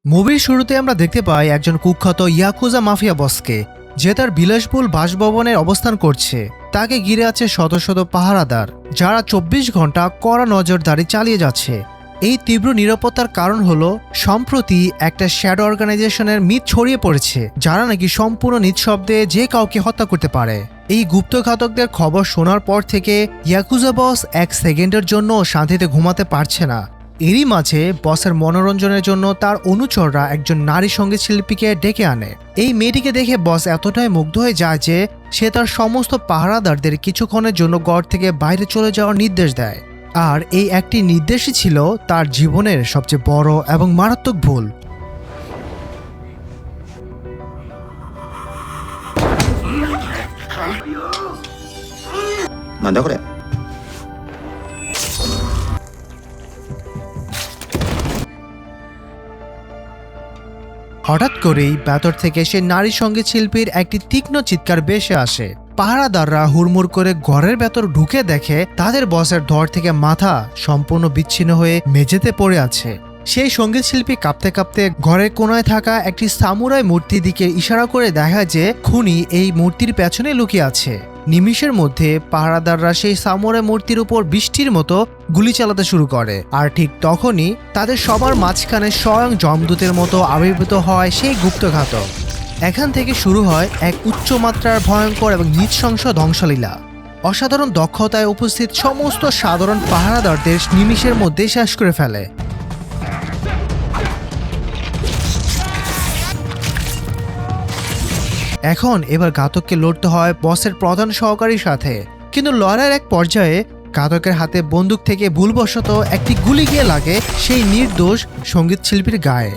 মুভির শুরুতে আমরা দেখতে পাই একজন কুখ্যাত ইয়াকুজা মাফিয়া বসকে, যে তার বিলাসবহুল বাসভবনে অবস্থান করছে। তাকে ঘিরে আছে শত শত পাহারাদার, যারা 24 ঘন্টা কড়া নজরদারি চালিয়ে যাচ্ছে। এই তীব্র নিরাপত্তার কারণ হলো সম্প্রতি একটা শ্যাডো অর্গানাইজেশনের মিথ ছড়িয়ে পড়েছে, যারা নাকি সম্পূর্ণ নিঃশব্দে যে কাউকে হত্যা করতে পারে। এই গুপ্তঘাতকদের খবর শোনার পর থেকে ইয়াকুজা বস এক সেকেন্ডের জন্য শান্তিতে ঘুমাতে পারছে না। এরই মাঝে বসের মনোরঞ্জনের জন্য তার অনুচররা একজন নারী সঙ্গীত শিল্পীকে ডেকে আনে। এই মেয়েটিকে দেখে বস এতটাই মুগ্ধ হয়ে যায় যে সে তার সমস্ত পাহারাদারদের কিছুক্ষণের জন্য গড় থেকে বাইরে চলে যাওয়ার নির্দেশ দেয়। আর এই একটি নির্দেশই ছিল তার জীবনের সবচেয়ে বড় এবং মারাত্মক ভুল। হঠাৎ করেই ভেতর থেকে সে নারী সঙ্গীত শিল্পীর একটি তীক্ষ্ণ চিৎকার ভেসে আসে। পাহারাদাররা হুড়মুড় করে ঘরের ভেতর ঢুকে দেখে তাদের বসের ধর থেকে মাথা সম্পূর্ণ বিচ্ছিন্ন হয়ে মেঝেতে পড়ে আছে। সেই সঙ্গীত শিল্পী কাঁপতে কাঁপতে ঘরের কোনায় থাকা একটি সামুরাই মূর্তির দিকে ইশারা করে দেখায় যে খুনি এই মূর্তির পেছনে লুকিয়ে আছে। নিমিষের মধ্যে পাহারাদাররা সেই সামুরাই মূর্তির উপর বৃষ্টির মতো গুলি চালাতে শুরু করে। আর ঠিক তখনই তাদের সবার মাঝখানে স্বয়ং যমদূতের মতো আবির্ভূত হয় সেই গুপ্তঘাতক। এখান থেকে শুরু হয় এক উচ্চমাত্রার ভয়ঙ্কর এবং নৃশংস ধ্বংসলীলা। অসাধারণ দক্ষতায় উপস্থিত সমস্ত সাধারণ পাহারাদারদের নিমিষের মধ্যেই শেষ করে ফেলে। এবার ঘাতককে লড়তে হয় বসের প্রধান সহকারীর সাথে। কিন্তু লড়াইয়ের এক পর্যায়ে ঘাতকের হাতে বন্দুক থেকে ভুলবশত একটি গুলি গিয়ে লাগে সেই নির্দোষ সঙ্গীত শিল্পীর গায়ে।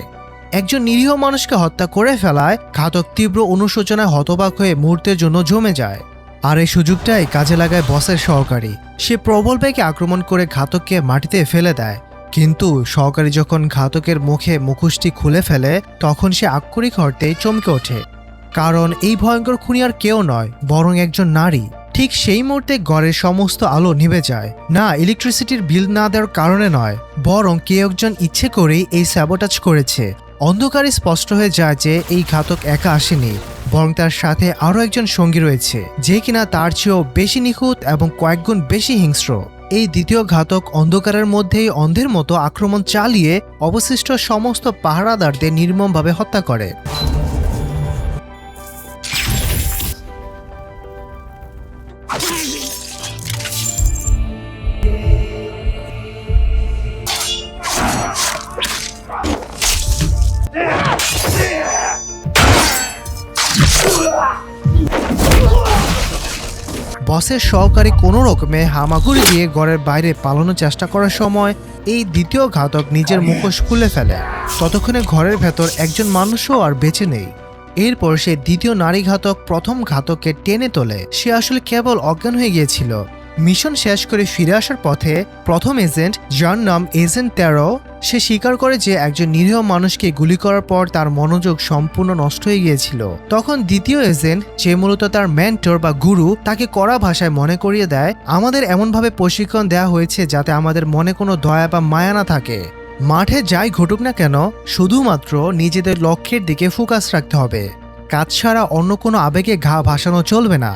একজন নিরীহ মানুষকে হত্যা করে ফেলায় ঘাতক তীব্র অনুশোচনায় হতবাক হয়ে মুহূর্তের জন্য জমে যায়। আর এই সুযোগটাই কাজে লাগায় বসের সহকারী। সে প্রবল বেগে আক্রমণ করে ঘাতককে মাটিতে ফেলে দেয়। কিন্তু সহকারী যখন ঘাতকের মুখে মুখোশটি খুলে ফেলে, তখন সে আক্ষরিক অর্থে চমকে ওঠে। কারণ এই ভয়ঙ্কর খুনি আর কেউ নয়, বরং একজন নারী। ঠিক সেই মুহূর্তে ঘরের সমস্ত আলো নিভে যায়। না, ইলেকট্রিসিটির বিল না দেওয়ার কারণে নয়, বরং কেউ একজন ইচ্ছে করেই এই স্যাবোটাজ করেছে। অন্ধকারে স্পষ্ট হয়ে যায় যে এই ঘাতক একা আসেনি, বরং তার সাথে আরও একজন সঙ্গী রয়েছে, যে কিনা তার চেয়েও বেশি নিখুঁত এবং কয়েকগুণ বেশি হিংস্র। এই দ্বিতীয় ঘাতক অন্ধকারের মধ্যেই অন্ধের মতো আক্রমণ চালিয়ে অবশিষ্ট সমস্ত পাহারাদারদের নির্মমভাবে হত্যা করে। বসের সহকারী কোনো রকমে হামাগুড়ি দিয়ে ঘরের বাইরে পালানোর চেষ্টা করার সময় এই দ্বিতীয় ঘাতক নিজের মুখোশ খুলে ফেলে। ততক্ষণে ঘরের ভেতর একজন মানুষও আর বেঁচে নেই। এরপর সে দ্বিতীয় নারী ঘাতক প্রথম ঘাতককে টেনে তোলে। সে আসলে কেবল অজ্ঞান হয়ে গিয়েছিল। মিশন শেষ করে ফিরে আসার পথে প্রথম এজেন্ট, যার নাম এজেন্ট 13, সে স্বীকার করে যে একজন নিরীহ মানুষকে গুলি করার পর তার মনোযোগ সম্পূর্ণ নষ্ট হয়ে গিয়েছিল। তখন দ্বিতীয় এজেন্ট, যে মূলত তার মেন্টর বা গুরু, তাকে কড়া ভাষায় মনে করিয়ে দেয়, আমাদের এমনভাবে প্রশিক্ষণ দেওয়া হয়েছে যাতে আমাদের মনে কোনো দয়া বা মায়া না থাকে। মাঠে যাই ঘটুক না কেন, শুধুমাত্র নিজেদের লক্ষ্যের দিকে ফোকাস রাখতে হবে। কাজ ছাড়া অন্য কোনো আবেগে ঘা ভাসানো চলবে না।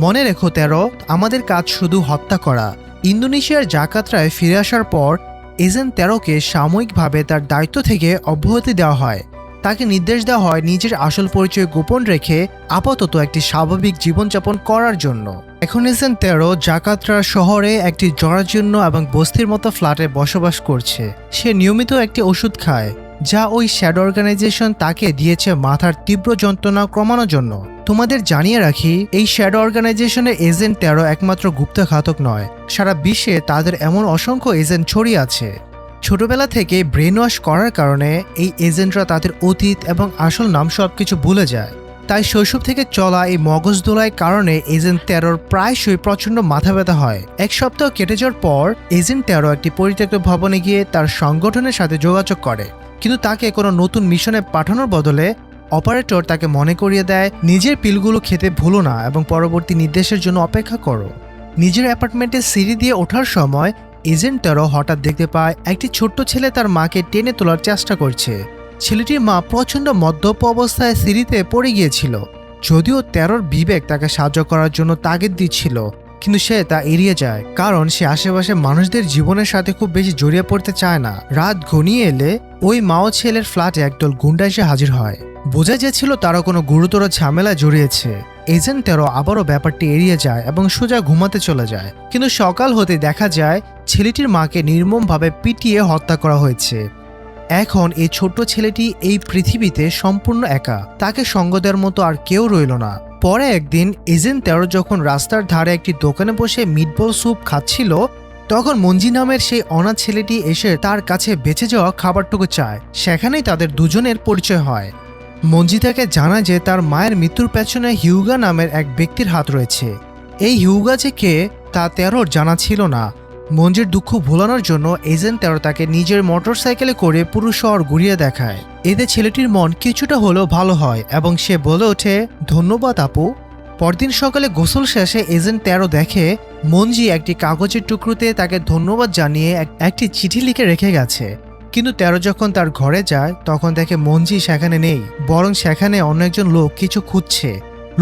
মনে রেখো 13, আমাদের কাজ শুধু হত্যা করা। ইন্দোনেশিয়ার জাকার্তায় ফিরে আসার পর এজেন্ট 13কে সাময়িকভাবে তার দায়িত্ব থেকে অব্যাহতি দেওয়া হয়। তাকে নির্দেশ দেওয়া হয় নিজের আসল পরিচয় গোপন রেখে আপাতত একটি স্বাভাবিক জীবনযাপন করার জন্য। এখন এজেন্ট 13 জাকার্তা শহরে একটি জরাজীর্ণ এবং বস্তির মতো ফ্ল্যাটে বসবাস করছে। সে নিয়মিত একটি ওষুধ খায়, যা ওই শ্যাডো অর্গানাইজেশন তাকে দিয়েছে মাথার তীব্র যন্ত্রণা কমানোর জন্য। তোমাদের জানিয়ে রাখি, এই শ্যাডো অর্গানাইজেশনের এজেন্ট 13 একমাত্র গুপ্তঘাতক নয়, সারা বিশ্বে তাদের এমন অসংখ্য এজেন্ট ছড়িয়ে আছে। ছোটবেলা থেকে ব্রেন ওয়াশ করার কারণে এই এজেন্টরা তাদের অতীত এবং আসল নাম সবকিছু ভুলে যায়। তাই শৈশব থেকে চলা এই মগজ দোলার কারণে এজেন্ট 13 প্রায়শই প্রচণ্ড মাথা ব্যথা হয়। এক সপ্তাহ কেটে যাওয়ার পর এজেন্ট 13 একটি পরিত্যক্ত ভবনে গিয়ে তার সংগঠনের সাথে যোগাযোগ করে। কিন্তু তাকে কোনো নতুন মিশনে পাঠানোর বদলে অপারেটর তাকে মনে করিয়ে দেয়, নিজের পিলগুলো খেতে ভুলো না এবং পরবর্তী নির্দেশের জন্য অপেক্ষা করো। নিজের অ্যাপার্টমেন্টের সিঁড়ি দিয়ে ওঠার সময় এজেন্ট 13 হঠাৎ দেখতে পায় একটি ছোট্ট ছেলে তার মাকে টেনে তোলার চেষ্টা করছে। ছেলেটির মা প্রচণ্ড মদ্যপ অবস্থায় সিঁড়িতে পড়ে গিয়েছিল। যদিও তেরোর বিবেক তাকে সাহায্য করার জন্য তাগিদ দিচ্ছিল, কিন্তু সে তা এড়িয়ে যায়, কারণ সে আশেপাশে মানুষদের জীবনের সাথে খুব বেশি জড়িয়ে পড়তে চায় না। রাত ঘনিয়ে এলে ওই মা ও ছেলের ফ্ল্যাটে একদল গুন্ডা এসে হাজির হয়। বোঝা যাচ্ছিল তারা কোনো গুরুতর ঝামেলায় জড়িয়েছে। এজেন্ট তেরো আবারও ব্যাপারটি এড়িয়ে যায় এবং সোজা ঘুমাতে চলে যায়। কিন্তু সকাল হতে দেখা যায় ছেলেটির মাকে নির্মমভাবে পিটিয়ে হত্যা করা হয়েছে। এখন এই ছোট্ট ছেলেটি এই পৃথিবীতে সম্পূর্ণ একা, তাকে সঙ্গ দেওয়ার মতো আর কেউ রইল না। পরে একদিন এজেন্ট তেরো যখন রাস্তার ধারে একটি দোকানে বসে মিটবল স্যুপ খাচ্ছিল, তখন মঞ্জি নামের সেই অনাথ ছেলেটি এসে তার কাছে বেঁচে যাওয়া খাবারটুকু চায়। সেখানেই তাদের দুজনের পরিচয় হয়। মঞ্জি তাকে জানায় যে তার মায়ের মৃত্যুর পেছনে হিউগা নামের এক ব্যক্তির হাত রয়েছে। এই হিউগা যে কে তা তেরোর জানা ছিল না। মঞ্জির দুঃখ ভোলানোর জন্য এজেন্ট তেরো তাকে নিজের মোটরসাইকেলে করে পুরো শহর ঘুরিয়ে দেখায়। এতে ছেলেটির মন কিছুটা হলেও ভালো হয় এবং সে বলে ওঠে, ধন্যবাদ আপু। পরদিন সকালে গোসল শেষে এজেন্ট তেরো দেখে মঞ্জি একটি কাগজের টুকরোতে তাকে ধন্যবাদ জানিয়ে একটি চিঠি লিখে রেখে গেছে। কিন্তু তেরো যখন তার ঘরে যায় তখন দেখে মঞ্জি সেখানে নেই, বরং সেখানে অন্য একজন লোক কিছু খুঁজছে।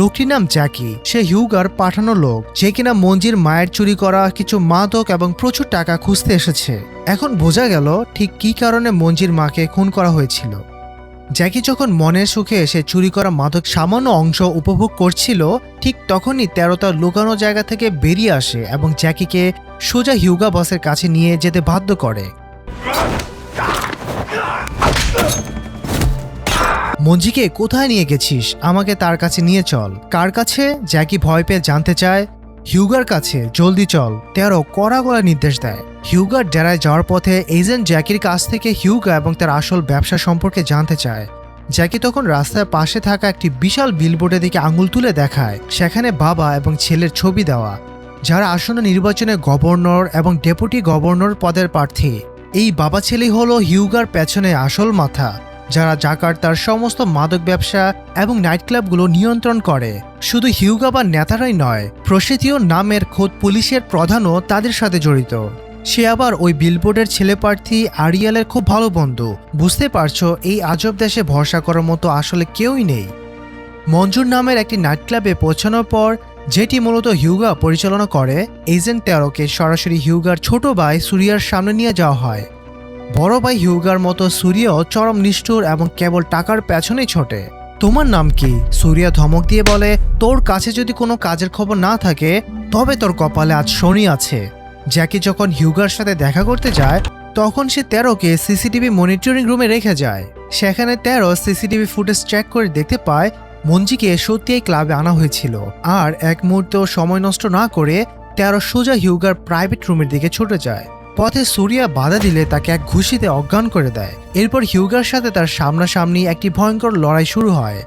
লোকটির নাম জ্যাকি। সে হিউগার পাঠানো লোক, যে কিনা মঞ্জির মায়ের চুরি করা কিছু মাদক এবং প্রচুর টাকা খুঁজতে এসেছে। এখন বোঝা গেল ঠিক কী কারণে মঞ্জির মাকে খুন করা হয়েছিল। জ্যাকি যখন মনের সুখে এসে চুরি করা মাদক সামান্য অংশ উপভোগ করছিল, ঠিক তখনই তেরো তার লুকানো জায়গা থেকে বেরিয়ে আসে এবং জ্যাকিকে সোজা হিউগা বসের কাছে নিয়ে যেতে বাধ্য করে। মঞ্জিকে কোথায় নিয়ে গেছিস? আমাকে তার কাছে নিয়ে চল। কার কাছে? জ্যাকি ভয় পেয়ে জানতে চায়। হিউগার কাছে, জলদি চল। তেরো কড়া গলায় নির্দেশ দেয়। হিউগার ডেরায় যাওয়ার পথে এজেন্ট জ্যাকির কাছ থেকে হিউগা এবং তার আসল ব্যবসা সম্পর্কে জানতে চায়। জ্যাকি তখন রাস্তার পাশে থাকা একটি বিশাল বিলবোর্ডের দিকে আঙুল তুলে দেখায়। সেখানে বাবা এবং ছেলের ছবি দেওয়া, যারা আসন্ন নির্বাচনে গভর্নর এবং ডেপুটি গভর্নর পদের প্রার্থী। এই বাবা ছেলে হলো হিউগার পেছনে আসল মাথা, যারা জাকার্তার সমস্ত মাদক ব্যবসা এবং নাইট ক্লাবগুলো নিয়ন্ত্রণ করে। শুধু হিউগা বা নেতারাই নয়, প্রসেতীয় নামের খোদ পুলিশের প্রধানও তাদের সাথে জড়িত। সে আবার ওই বিলবোর্ডের ছেলে প্রার্থী আরিয়ালের খুব ভালো বন্ধু। বুঝতে পারছো, এই আজব দেশে ভরসা করার মতো আসলে কেউই নেই। মঞ্জুর নামের একটি নাইট ক্লাবে পৌঁছানোর পর, যেটি মূলত হিউগা পরিচালনা করে, এজেন্ট তেরোকে সরাসরি হিউগার ছোট ভাই সুরিয়ার সামনে নিয়ে যাওয়া হয়। বড় ভাই হিউগার মতো সুরিয়াও চরম নিষ্ঠুর এবং কেবল টাকার পেছনেই ছোটে। তোমার নাম কি? সুরিয়া ধমক দিয়ে বলে, তোর কাছে যদি কোনো কাজের খবর না থাকে তবে তোর কপালে আজ শনি আছে। জ্যাকি যখন হিউগার সাথে দেখা করতে যায় তখন সে তেরোকে সিসিটিভি মনিটরিং রুমে রেখে যায়। সেখানে তেরো সিসিটিভি ফুটেজ চেক করে দেখতে পায় মঞ্জিকে সত্যি এই ক্লাবে আনা হয়েছিল। আর এক মুহূর্তেও সময় নষ্ট না করে তেরো সোজা হিউগার প্রাইভেট রুমের দিকে ছুটে যায়। পথে সুরিয়া বাধা দিলে তাকে এক ঘুষিতে অজ্ঞান করে দেয়। এরপর হিউগার সাথে তার সামনাসামনি একটি ভয়ঙ্কর লড়াই শুরু হয়।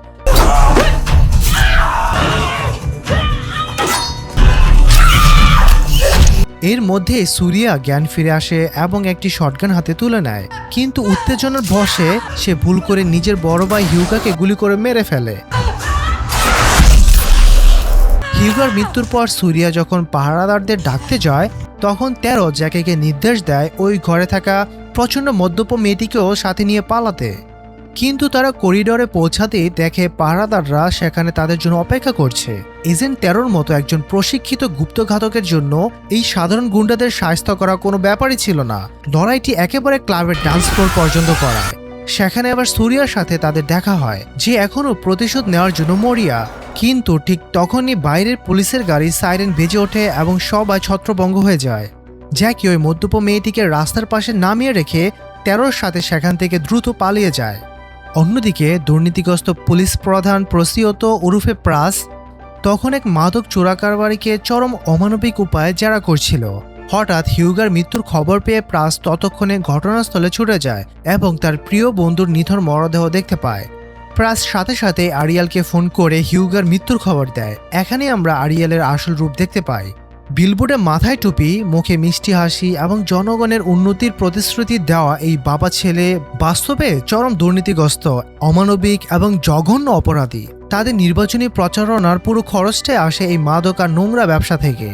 এর মধ্যে সুরিয়া জ্ঞান ফিরে আসে এবং একটি শটগান হাতে তুলে নেয়, কিন্তু উত্তেজনার বশে সে ভুল করে নিজের বড় ভাই হিউগাকে গুলি করে মেরে ফেলে। হিউগার মৃত্যুর পর সুরিয়া যখন পাহারাদারদের ডাকতে যায় তখন তেরো জ্যাকিকে নির্দেশ দেয় ওই ঘরে থাকা প্রচণ্ড মদ্যপ মেয়েটিকেও সাথে নিয়ে পালাতে। কিন্তু তারা করিডোরে পৌঁছাতেই দেখে পাহারাদাররা সেখানে তাদের জন্য অপেক্ষা করছে। এজেন্ট তেরোর মতো একজন প্রশিক্ষিত গুপ্তঘাতকের জন্য এই সাধারণ গুন্ডাদের সাহায্য করা কোনো ব্যাপারই ছিল না। লড়াইটি একেবারে ক্লাবের ডান্স ফ্লোর পর্যন্ত করায়। সেখানে আবার সুরিয়ার সাথে তাদের দেখা হয়, যে এখনও প্রতিশোধ নেওয়ার জন্য মরিয়া। কিন্তু ঠিক তখনই বাইরের পুলিশের গাড়ি সাইরেন বেজে ওঠে এবং সবাই ছত্রভঙ্গ হয়ে যায়। জ্যাকি ওই মদ্যপ মেয়েটিকে রাস্তার পাশে নামিয়ে রেখে তেরোর সাথে সেখান থেকে দ্রুত পালিয়ে যায়। অন্যদিকে দুর্নীতিগ্রস্ত পুলিশ প্রধান প্রসিয়ত ওরফে প্রাস তখন এক মাদক চোরাকারবারিকে চরম অমানবিক উপায়ে জেরা করছিল। হঠাৎ হিউগার মৃত্যুর খবর পেয়ে প্রাস ততক্ষণে ঘটনাস্থলে ছুটে যায় এবং তার প্রিয় বন্ধুর নিথর মরদেহ দেখতে পায়। প্রাস সাথে সাথে আরিয়ালকে ফোন করে হিউগার মৃত্যুর খবর দেয়। এখানে আমরা আরিয়ালের আসল রূপ দেখতে পাই। বিলবোর্ডে মাথায় টুপি, মুখে মিষ্টি হাসি এবং জনগণের উন্নতির প্রতিশ্রুতি দেওয়া এই বাবা ছেলে বাস্তবে চরম দুর্নীতিগ্রস্ত, অমানবিক এবং জঘন্য অপরাধী। তাদের নির্বাচনী প্রচারণার পুরো খরচটাই আসে এই মাদক আর নোংরা ব্যবসা থেকে।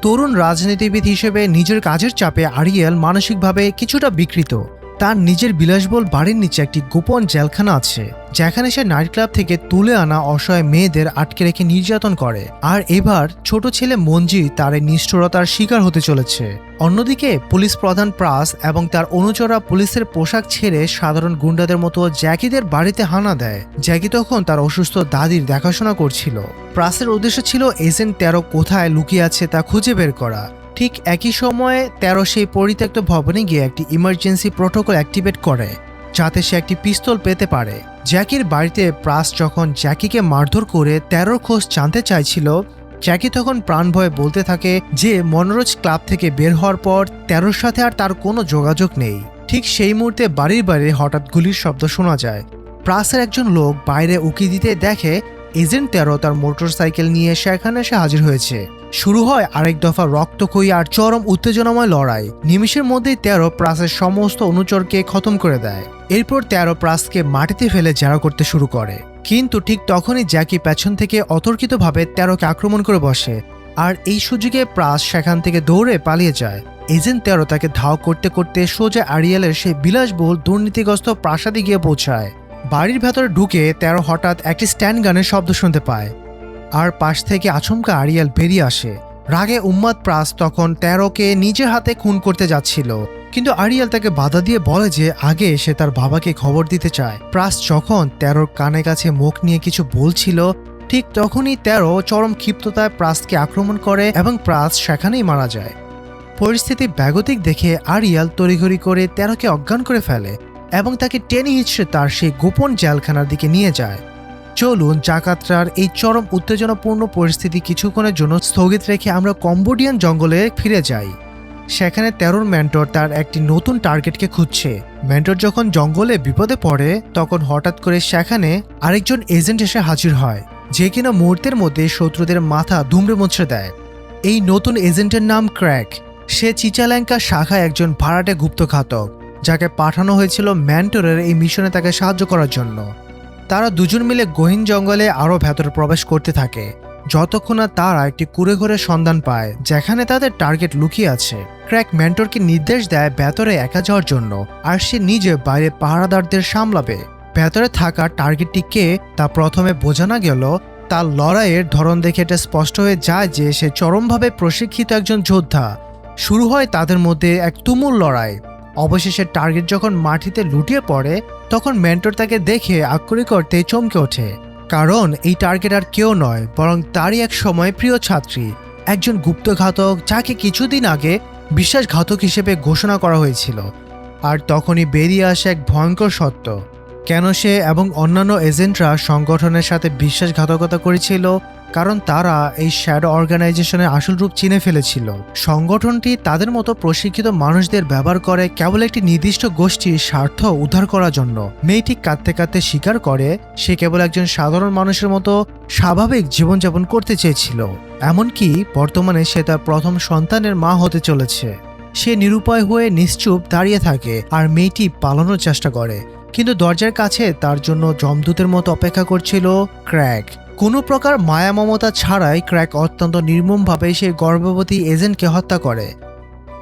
তরুণ রাজনীতিবিদ হিসেবে নিজের কাজের চাপে আরিয়েল মানসিকভাবে কিছুটা বিকৃত। তার নিজের বিলাসবহুল বাড়ির নিচে একটি গোপন জেলখানা আছে, যেখানে সে নাইট ক্লাব থেকে তুলে আনা অসহায় মেয়েদের আটকে রেখে নির্যাতন করে। আর এবার ছোট ছেলে মঞ্জি তার এই নিষ্ঠুরতার শিকার হতে চলেছে। অন্যদিকে পুলিশ প্রধান প্রাস এবং তার অনুচররা পুলিশের পোশাক ছেড়ে সাধারণ গুন্ডাদের মতো জ্যাকিদের বাড়িতে হানা দেয়। জ্যাকি তখন তার অসুস্থ দাদির দেখাশোনা করছিল। প্রাসের উদ্দেশ্য ছিল এজেন্ট 13 কোথায় লুকিয়ে আছে তা খুঁজে বের করা। ঠিক একই সময়ে 13 সেই পরিত্যক্ত ভবনে গিয়ে একটি ইমার্জেন্সি প্রোটোকল অ্যাক্টিভেট করে, যাতে সে একটি পিস্তল পেতে পারে। জ্যাকির বাড়িতে প্রাস যখন জ্যাকিকে মারধর করে 13 খোঁজ জানতে চাইছিল, জ্যাকি তখন প্রাণ ভয়ে বলতে থাকে যে মনোরোজ ক্লাব থেকে বের হওয়ার পর 13 সাথে আর তার কোনো যোগাযোগ নেই। ঠিক সেই মুহূর্তে বাড়ির বাইরে হঠাৎ গুলির শব্দ শোনা যায়। প্রাসের একজন লোক বাইরে উকি দিতে দেখে এজেন্ট 13 তার মোটরসাইকেল নিয়ে সেখানে এসে হাজির হয়েছে। শুরু হয় আরেক দফা রক্তক্ষয়ী আর চরম উত্তেজনাময় লড়াই। নিমিষের মধ্যেই 13 প্রাসের সমস্ত অনুচরকে খতম করে দেয়। এরপর 13 প্রাসকে মাটিতে ফেলে জেরা করতে শুরু করে। কিন্তু ঠিক তখনই জ্যাকি পেছন থেকে অতর্কিতভাবে 13কে আক্রমণ করে বসে, আর এই সুযোগে প্রাস সেখান থেকে দৌড়ে পালিয়ে যায়। এজেন্ট 13 তাকে ধাও করতে করতে সোজা আরিয়েলের সেই বিলাসবহুল দুর্নীতিগ্রস্ত প্রাসাদে গিয়ে পৌঁছায়। বাড়ির ভেতরে ঢুকে 13 হঠাৎ একটি স্ট্যান্ড গানের শব্দ শুনতে পায়, আর পাশ থেকে আচমকা আরিয়েল বেরিয়ে আসে। রাগে উন্মাদ প্রাস তখন 13কে নিজের হাতে খুন করতে যাচ্ছিল, কিন্তু আরিয়েল তাকে বাধা দিয়ে বলে যে আগে সে তার বাবাকে খবর দিতে চায়। প্রাস যখন 13 কানের কাছে মুখ নিয়ে কিছু বলছিল, ঠিক তখনই 13 চরম ক্ষিপ্ততায় প্রাসকে আক্রমণ করে এবং প্রাস সেখানেই মারা যায়। পরিস্থিতি ব্যাগতিক দেখে আরিয়েল তড়িঘড়ি করে 13কে অজ্ঞান করে ফেলে এবং তাকে টেনে হিঁচড়ে তার সেই গোপন জেলখানার দিকে নিয়ে যায়। চলুন জাকার্তার এই চরম উত্তেজনাপূর্ণ পরিস্থিতি কিছুক্ষণের জন্য স্থগিত রেখে আমরা কম্বোডিয়ান জঙ্গলে ফিরে যাই। সেখানে 13 মেন্টর তার একটি নতুন টার্গেটকে খুঁজছে। মেন্টর যখন জঙ্গলে বিপদে পড়ে, তখন হঠাৎ করে সেখানে আরেকজন এজেন্ট এসে হাজির হয়, যে কিনা মুহূর্তের মধ্যে শত্রুদের মাথা দুমড়ে মুচড়ে দেয়। এই নতুন এজেন্টের নাম ক্র্যাক। সে চিচাল্যাঙ্কা শাখায় একজন ভাড়াটে গুপ্তঘাতক, যাকে পাঠানো হয়েছিল মেন্টরের এই মিশনে তাকে সাহায্য করার জন্য। তারা দুজন মিলে গহীন জঙ্গলে আরও ভেতরে প্রবেশ করতে থাকে, যতক্ষণ না তারা একটি কুঁড়েঘরের সন্ধান পায় যেখানে তাদের টার্গেট লুকিয়ে আছে। ক্র্যাক মেন্টরকে নির্দেশ দেয় ভেতরে একা যাওয়ার জন্য, আর সে নিজে বাইরে পাহারাদারদের সামলাবে। ভেতরে থাকা টার্গেটটি কে তা প্রথমে বোঝা না গেল, তার লড়াইয়ের ধরন দেখে এটা স্পষ্ট হয়ে যায় যে সে চরমভাবে প্রশিক্ষিত একজন যোদ্ধা। শুরু হয় তাদের মধ্যে এক তুমুল লড়াই। অবশেষে টার্গেট যখন মাটিতে লুটিয়ে পড়ে, তখন মেন্টর তাকে দেখে আক্ষরিক অর্থে চমকে ওঠে, কারণ এই টার্গেট আর কেউ নয় বরং তারই এক সময় প্রিয় ছাত্রী, একজন গুপ্তঘাতক যাকে কিছুদিন আগে বিশ্বাসঘাতক হিসেবে ঘোষণা করা হয়েছিল। আর তখনই বেরিয়ে আসে এক ভয়ঙ্কর সত্য, কেন সে এবং অন্যান্য এজেন্টরা সংগঠনের সাথে বিশ্বাসঘাতকতা করেছিল, কারণ তারা এই শ্যাডো অর্গানাইজেশনের আসল রূপ চিনে ফেলেছিল। সংগঠনটি তাদের মতো প্রশিক্ষিত মানুষদের ব্যবহার করে কেবল একটি নির্দিষ্ট গোষ্ঠীর স্বার্থ উদ্ধার করার জন্য। মেয়েটি কাঁদতে কাঁদতে স্বীকার করে সে কেবল একজন সাধারণ মানুষের মতো স্বাভাবিক জীবনযাপন করতে চেয়েছিল। এমনকি বর্তমানে সে তার প্রথম সন্তানের মা হতে চলেছে। সে নিরুপায় হয়ে নিশ্চুপ দাঁড়িয়ে থাকে, আর মেয়েটি পালানোর চেষ্টা করে, কিন্তু দরজার কাছে তার জন্য যমদূতের মতো অপেক্ষা করছিল ক্র্যাক। কোনো প্রকার মায়া মমতা ছাড়াই ক্র্যাক অত্যন্ত নির্মমভাবে সেই গর্ভবতী এজেন্টকে হত্যা করে।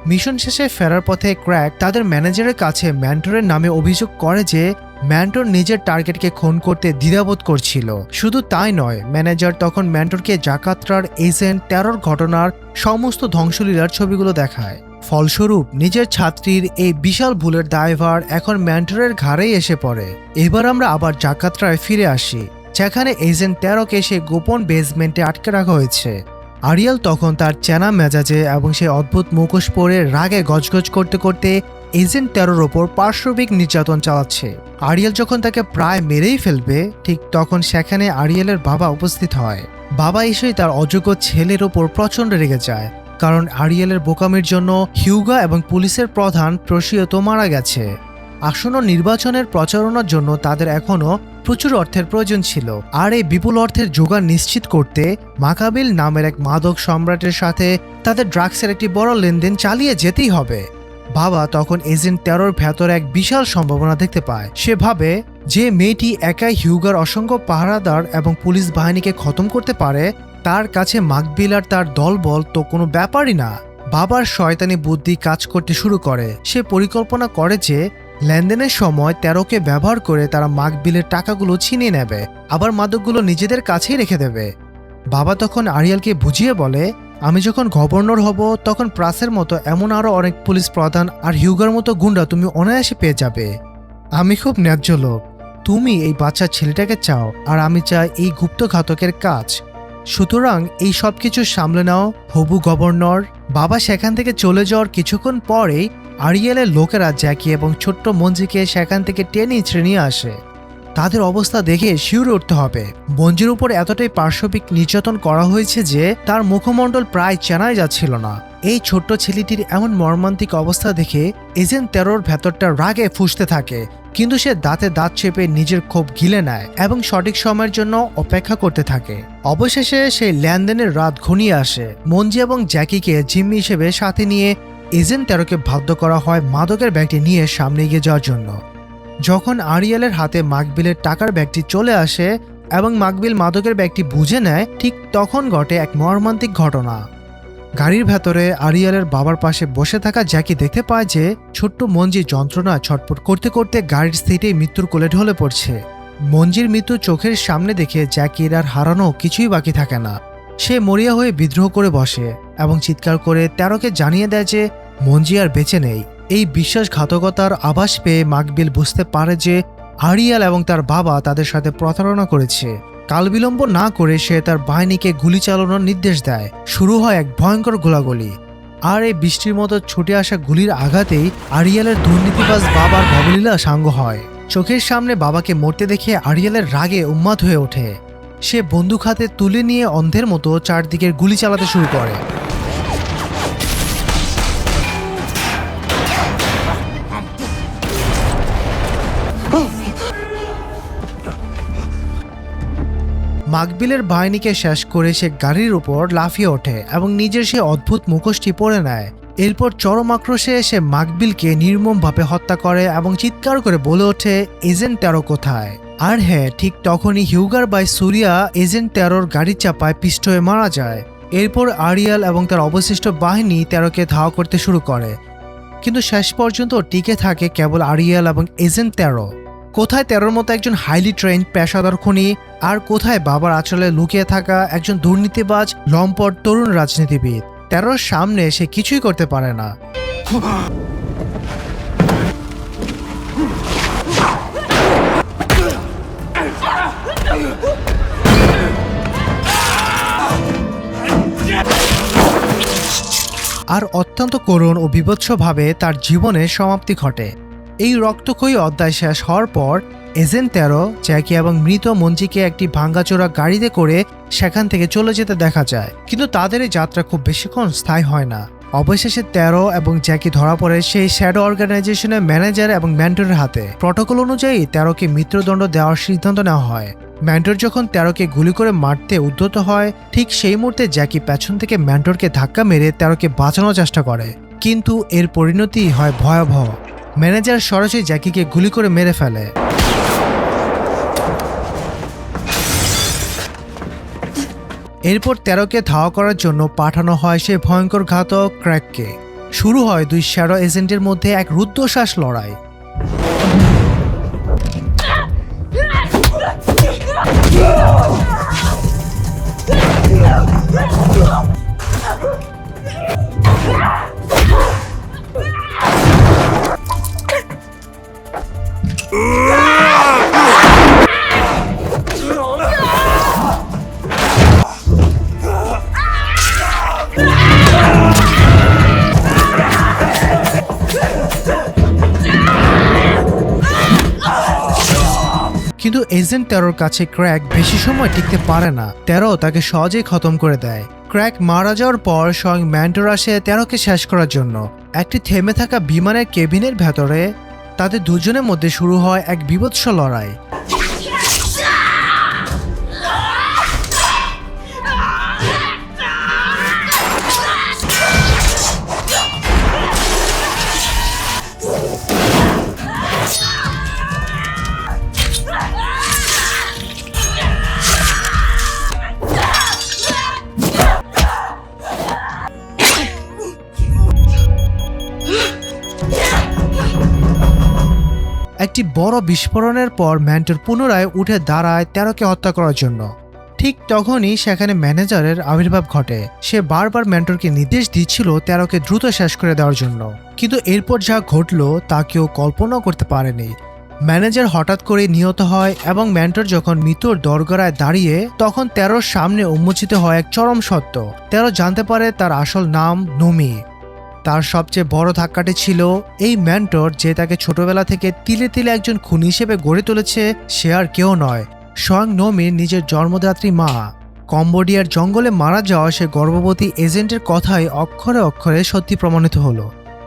মিশন শেষে ফেরার পথে ক্র্যাক তাদের ম্যানেজারের কাছে মেন্টরের নামে অভিযোগ করে যে মেন্টর নিজের টার্গেটকে খুন করতে দ্বিধাবোধ করছিল। শুধু তাই নয়, ম্যানেজার তখন মেন্টরকে জাকার্তার এজেন্ট 13 ঘটনার সমস্ত ধ্বংসলীলার ছবিগুলো দেখায়। ফলস্বরূপ নিজের ছাত্রীর এই বিশাল ভুলের দায়ভার এখন মেন্টরের ঘাড়েই এসে পড়ে। এবার আমরা আবার জাকার্তায় ফিরে আসি, যেখানে এজেন্ট 13কে সেই গোপন বেসমেন্টে আটকে রাখা হয়েছে। আরিয়েল তখন তার চেনা মেজাজে এবং সেই অদ্ভুত মুখোশ পরে রাগে গজগজ করতে করতে এজেন্ট 13-র ওপর পার্শ্ববিক নির্যাতন চালাচ্ছে। আরিয়েল যখন তাকে প্রায় মেরেই ফেলবে, ঠিক তখন সেখানে আরিয়েলের বাবা উপস্থিত হয়। বাবা এসেই তার অযোগ্য ছেলের ওপর প্রচণ্ড রেগে যায়, কারণ আরিয়েলের বোকামির জন্য হিউগা এবং পুলিশের প্রধান প্রসিয়ত মারা গেছে। আসন্ন নির্বাচনের প্রচারণার জন্য তাদের এখনও প্রচুর অর্থের প্রয়োজন ছিল, আর এই বিপুল অর্থের জোগান নিশ্চিত করতে মাকাবিল নামের এক মাদক সম্রাটের সাথে তাদের ড্রাগসের একটি বড় লেনদেন চালিয়ে যেতেই হবে। বাবা তখন এজেন্ট 13-র ভেতরে এক বিশাল সম্ভাবনা দেখতে পায়। সে ভাবে যে মেয়েটি একাই হিউগার অসংখ্য পাহারাদার এবং পুলিশ বাহিনীকে খতম করতে পারে, তার কাছে মাকবিল আর তার দলবল তো কোনো ব্যাপারই না। বাবার শয়তানি বুদ্ধি কাজ করতে শুরু করে। সে পরিকল্পনা করে যে লেনদেনের সময় তেরোকে ব্যবহার করে তারা মাকবিলের টাকাগুলো ছিনিয়ে নেবে, আবার মাদকগুলো নিজেদের কাছেই রেখে দেবে। বাবা তখন আরিয়ালকে বুঝিয়ে বলে, আমি যখন গভর্নর হব তখন প্রাসের মতো এমন আরও অনেক পুলিশ প্রধান আর হিউগার মতো গুন্ডা তুমি অনায়াসে পেয়ে যাবে। আমি খুব ন্যায্য লোক, তুমি এই বাচ্চা ছেলেটাকে চাও আর আমি চাই এই গুপ্তঘাতকের কাজ, সুতরাং এই সব কিছু সামলে নাও হবু গভর্নর। বাবা সেখান থেকে চলে যাওয়ার কিছুক্ষণ পরেই আরিয়েলের লোকেরা জ্যাকি এবং ছোট্ট মঞ্জিকে সেখান থেকে টেনে ইঁচড়ে নিয়ে আসে। তাদের অবস্থা দেখে শিউরে উঠতে হবে। মঞ্জির উপর এতটাই পার্শ্ববিক নির্যাতন করা হয়েছে যে তার মুখমণ্ডল প্রায় চেনাই যাচ্ছিল না। এই ছোট্ট ছেলেটির এমন মর্মান্তিক অবস্থা দেখে এজেন্ট তেরোর ভেতরটা রাগে ফুঁসতে থাকে, কিন্তু সে দাঁতে দাঁত চেপে নিজের ক্ষোভ গিলে নেয় এবং সঠিক সময়ের জন্য অপেক্ষা করতে থাকে। অবশেষে সেই লেনদেনের রাত ঘনিয়ে আসে। মঞ্জি এবং জ্যাকিকে জিম্মি হিসেবে সাথে নিয়ে এজেন্ট তেরোকে বাধ্য করা হয় মাদকের ব্যাগটি নিয়ে সামনে এগিয়ে যাওয়ার জন্য। যখন আরিয়েলের হাতে মাকবিলের টাকার ব্যাগটি চলে আসে এবং মাকবিল মাদকের ব্যাগটি বুঝে নেয়, ঠিক তখন ঘটে এক মর্মান্তিক ঘটনা। গাড়ির ভেতরে আরিয়েলের বাবার পাশে বসে থাকা জ্যাকি দেখতে পায় যে ছোট্ট মঞ্জি যন্ত্রণা ছটফট করতে করতে গাড়ির সিটেই মৃত্যুর কোলে ঢলে পড়ছে। মঞ্জির মৃত্যু চোখের সামনে দেখে জ্যাকির আর হারানো কিছুই বাকি থাকে না। সে মরিয়া হয়ে বিদ্রোহ করে বসে এবং চিৎকার করে তেরোকে জানিয়ে দেয় যে মঞ্জি আর বেঁচে নেই। এই বিশ্বাসঘাতকতার আভাস পেয়ে মাকবিল বুঝতে পারে যে আরিয়াল এবং তার বাবা তাদের সাথে প্রতারণা করেছে। কাল বিলম্ব না করে সে তার বাহিনীকে গুলি চালানোর নির্দেশ দেয়। শুরু হয় এক ভয়ঙ্কর গোলাগুলি, আর এই বৃষ্টির মতো ছুটে আসা গুলির আঘাতেই আরিয়ালের দুর্নীতিবাজ বাবার ভবলীলা সাঙ্গ হয়। চোখের সামনে বাবাকে মরতে দেখে আরিয়ালের রাগে উন্মাদ হয়ে ওঠে। সে বন্দুক হাতে তুলে নিয়ে অন্ধের মতো চারদিকের গুলি চালাতে শুরু করে। মাকবিলের বাহিনীকে শেষ করে সে গাড়ির উপর লাফিয়ে ওঠে এবং নিজের সে অদ্ভুত মুখোশটি পরে নেয়। এরপর চরম আক্রোশে সে মাকবিলকে নির্মমভাবে হত্যা করে এবং চিৎকার করে বলে ওঠে, এজেন্ট তেরো কোথায়? আর হ্যাঁ, ঠিক তখনই হিউগার বাই সুরিয়া এজেন্ট তেরোর গাড়ি চাপায় পিষ্ট হয়ে মারা যায়। এরপর আরিয়াল এবং তার অবশিষ্ট বাহিনী তেরোকে ধাওয়া করতে শুরু করে, কিন্তু শেষ পর্যন্ত টিকে থাকে কেবল আরিয়াল এবং এজেন্ট তেরো। কোথায় তেরোর মতো একজন হাইলি ট্রেন্ড পেশাদার খুনি, আর কোথায় বাবার আঁচলে লুকিয়ে থাকা একজন দুর্নীতিবাজ লম্পট তরুণ রাজনীতিবিদ? তেরোর সামনে সে কিছুই করতে পারে না। আর অত্যন্ত করুণ ও বীভৎসভাবে তার জীবনের সমাপ্তি ঘটে। এই রক্তক্ষয়ী অধ্যায় শেষ হওয়ার পর এজেন্ট তেরো, জ্যাকি এবং মৃত মঞ্জিকে একটি ভাঙ্গাচোরা গাড়িতে করে সেখান থেকে চলে যেতে দেখা যায়, কিন্তু তাদের এই যাত্রা খুব বেশিক্ষণ স্থায়ী হয় না। অবশেষে তেরো এবং জ্যাকি ধরা পড়ে সেই শ্যাডো অর্গানাইজেশনের ম্যানেজার এবং মেন্টরের হাতে। প্রটোকল অনুযায়ী তেরোকে মৃত্যুদণ্ড দেওয়ার সিদ্ধান্ত নেওয়া হয়। মেন্টর যখন তেরোকে গুলি করে মারতে উদ্যত হয়, ঠিক সেই মুহূর্তে জ্যাকি পেছন থেকে মেন্টরকে ধাক্কা মেরে তেরোকে বাঁচানোর চেষ্টা করে, কিন্তু এর পরিণতি হয় ভয়াবহ। ম্যানেজার সরাসরি জ্যাকিকে গুলি করে মেরে ফেলে। এরপর তেরোকে ধাওয়া করার জন্য পাঠানো হয় সেই ভয়ঙ্কর ঘাতক ক্র্যাককে। শুরু হয় দুই শ্যাডো এজেন্টের মধ্যে এক রুদ্ধশ্বাস লড়াই। কিন্তু এজেন্ট তেরোর কাছে ক্র্যাক বেশি সময় টিকতে পারে না। তেরো তাকে সহজেই খতম করে দেয়। ক্র্যাক মারা যাওয়ার পর স্বয়ং মেন্টর আসে তেরোকে শেষ করার জন্য। একটি থেমে থাকা বিমানের কেবিনের ভেতরে তাদের দুজনের মধ্যে শুরু হয় এক বীভৎস লড়াই। বড় বিস্ফোরণের পর ম্যান্টর পুনরায় উঠে দাঁড়ায় তেরোকে হত্যা করার জন্য। ঠিক তখনই সেখানে ম্যানেজারের আবির্ভাব ঘটে। সে বারবার ম্যান্টরকে নির্দেশ দিচ্ছিল তেরোকে দ্রুত শেষ করে দেওয়ার জন্য, কিন্তু এরপর যা ঘটল তা কেউ কল্পনাও করতে পারেনি। ম্যানেজার হঠাৎ করে নিহত হয় এবং ম্যান্টর যখন মৃত্যুর দরগড়ায় দাঁড়িয়ে, তখন তেরোর সামনে উন্মোচিত হয় এক চরম সত্য। তেরো জানতে পারে তার আসল নাম নোমি। তার সবচেয়ে বড় ধাক্কাটি ছিল এই ম্যান্টর যে তাকে ছোটবেলা থেকে তিলে তিলে একজন খুনি হিসেবে গড়ে তুলেছে, সে আর কেউ নয়, স্বয়ং নোমির নিজের জন্মদাত্রী মা। কম্বোডিয়ার জঙ্গলে মারা যাওয়া সে গর্ভবতী এজেন্টের কথাই অক্ষরে অক্ষরে সত্যি প্রমাণিত হলো।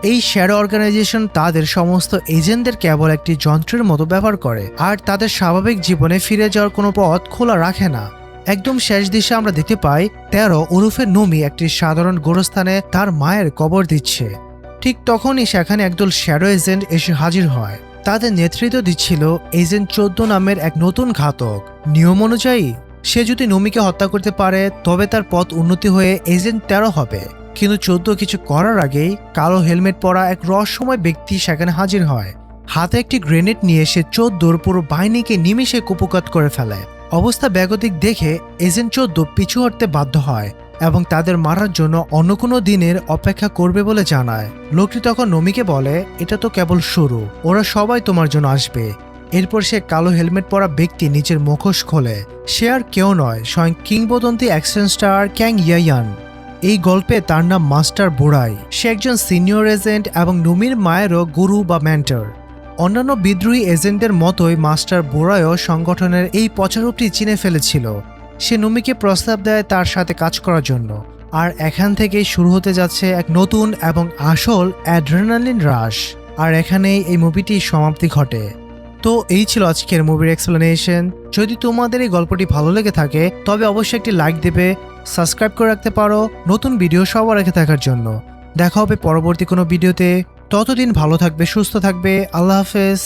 এই শ্যাডো অর্গানাইজেশন তাদের সমস্ত এজেন্টদের কেবল একটি যন্ত্রের মতো ব্যবহার করে, আর তাদের স্বাভাবিক জীবনে ফিরে যাওয়ার কোনো পথ খোলা রাখে না। একদম শেষ দৃশ্যে আমরা দেখতে পাই তেরো ওরফে নোমি একটি সাধারণ গোরস্থানে তার মায়ের কবর দিচ্ছে। ঠিক তখনই সেখানে একদল শ্যাডো এজেন্ট এসে হাজির হয়। তাদের নেতৃত্ব দিচ্ছিল এজেন্ট 14 নামের এক নতুন ঘাতক। নিয়ম অনুযায়ী সে যদি নোমিকে হত্যা করতে পারে তবে তার পথ উন্নতি হয়ে এজেন্ট 13 হবে। কিন্তু 14 কিছু করার আগেই কালো হেলমেট পরা এক রহস্যময় ব্যক্তি সেখানে হাজির হয়। হাতে একটি গ্রেনেড নিয়ে সে 14 পুরো বাহিনীকে নিমেষে কুপকাত করে ফেলে। অবস্থা বেগতিক দেখে এজেন্ট 14 পিছু হটতে বাধ্য হয় এবং তাদের মারার জন্য অন্য কোনো দিনের অপেক্ষা করবে বলে জানায়। লোকটি তখন নোমিকে বলে, এটা তো কেবল শুরু, ওরা সবাই তোমার জন্য আসবে। এরপর সে কালো হেলমেট পরা ব্যক্তি নিজের মুখোশ খোলে। সে আর কেউ নয়, স্বয়ং কিংবদন্তি অ্যাকশন স্টার ক্যাং ইয়ায়ান। এই গল্পে তার নাম মাস্টার বোরাই। সে একজন সিনিয়র এজেন্ট এবং নোমির মায়েরও গুরু বা মেন্টর। অন্যান্য বিদ্রোহী এজেন্টদের মতোই মাস্টার বোরাইও সংগঠনের এই পচারূপটি চিনে ফেলেছিল। সে নোমিকে প্রস্তাব দেয় তার সাথে কাজ করার জন্য, আর এখান থেকেই শুরু হতে যাচ্ছে এক নতুন এবং আসল অ্যাড্রেনালিন রাশ। আর এখানেই এই মুভিটির সমাপ্তি ঘটে। তো এই ছিল আজকের মুভির এক্সপ্লেনেশন। যদি তোমাদের এই গল্পটি ভালো লেগে থাকে তবে অবশ্যই একটি লাইক দেবে, সাবস্ক্রাইব করে রাখতে পারো নতুন ভিডিও সবার আগে দেখার জন্য। দেখা হবে পরবর্তী কোনো ভিডিওতে। ততদিন ভালো থাকবে, সুস্থ থাকবে। আল্লাহ হাফেজ।